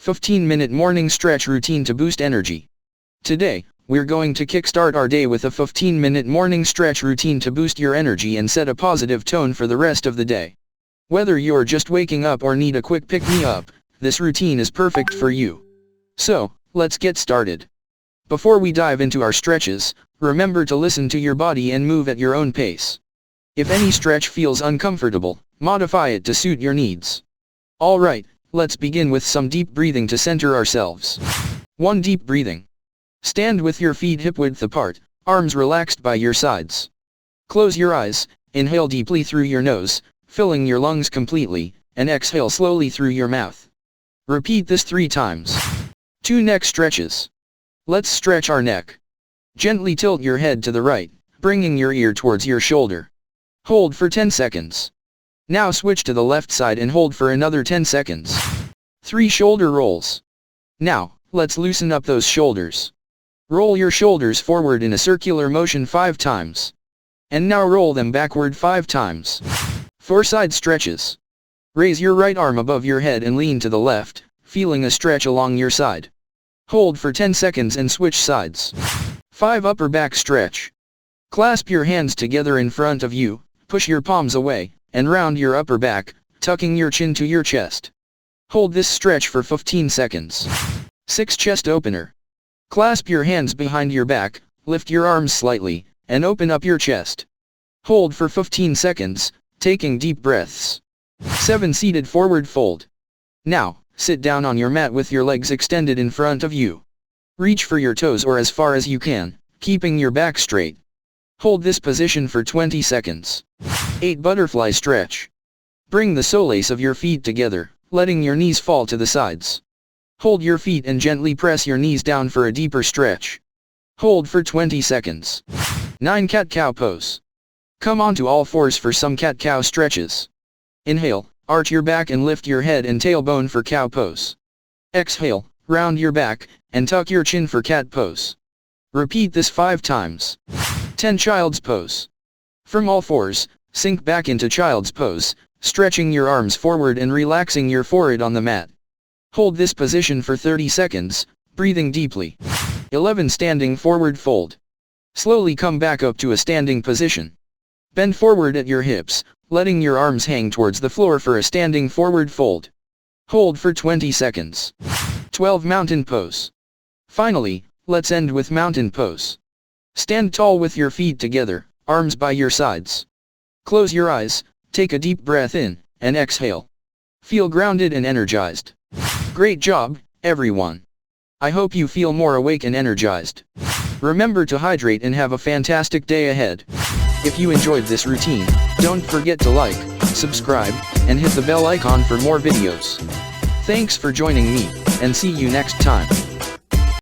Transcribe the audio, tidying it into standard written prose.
15-minute morning stretch routine to boost energy. Today, we're going to kickstart our day with a 15-minute morning stretch routine to boost your energy and set a positive tone for the rest of the day. Whether you're just waking up or need a quick pick-me-up, this routine is perfect for you. So, let's get started. Before we dive into our stretches, remember to listen to your body and move at your own pace. If any stretch feels uncomfortable, modify it to suit your needs. Alright, let's begin with some deep breathing to center ourselves. 1. Deep breathing. Stand with your feet hip-width apart, arms relaxed by your sides. Close your eyes, inhale deeply through your nose, filling your lungs completely, and exhale slowly through your mouth. Repeat this 3 times. 2. Neck stretches. Let's stretch our neck. Gently tilt your head to the right, bringing your ear towards your shoulder. Hold for 10 seconds. Now switch to the left side and hold for another 10 seconds. 3. Shoulder rolls. Now, let's loosen up those shoulders. Roll your shoulders forward in a circular motion 5 times. And now roll them backward 5 times. 4. Side stretches. Raise your right arm above your head and lean to the left, feeling a stretch along your side. Hold for 10 seconds and switch sides. 5. Upper back stretch. Clasp your hands together in front of you, push your palms away, and round your upper back, tucking your chin to your chest. Hold this stretch for 15 seconds. 6. Chest opener. Clasp your hands behind your back, lift your arms slightly, and open up your chest. Hold for 15 seconds, taking deep breaths. 7. Seated forward fold. Now, sit down on your mat with your legs extended in front of you. Reach for your toes or as far as you can, keeping your back straight. Hold this position for 20 seconds. 8. Butterfly stretch. Bring the soles of your feet together, letting your knees fall to the sides. Hold your feet and gently press your knees down for a deeper stretch. Hold for 20 seconds. 9. Cat-cow pose. Come onto all fours for some cat-cow stretches. Inhale, arch your back and lift your head and tailbone for cow pose. Exhale, round your back, and tuck your chin for cat pose. Repeat this 5 times. 10. Child's pose. From all fours, sink back into child's pose, stretching your arms forward and relaxing your forehead on the mat. Hold this position for 30 seconds, breathing deeply. 11. Standing forward fold. Slowly come back up to a standing position. Bend forward at your hips, letting your arms hang towards the floor for a standing forward fold. Hold for 20 seconds. 12. Mountain pose. Finally, let's end with mountain pose. Stand tall with your feet together, arms by your sides. Close your eyes, take a deep breath in, and exhale. Feel grounded and energized. Great job, everyone. I hope you feel more awake and energized. Remember to hydrate and have a fantastic day ahead. If you enjoyed this routine, don't forget to like, subscribe, and hit the bell icon for more videos. Thanks for joining me, and see you next time.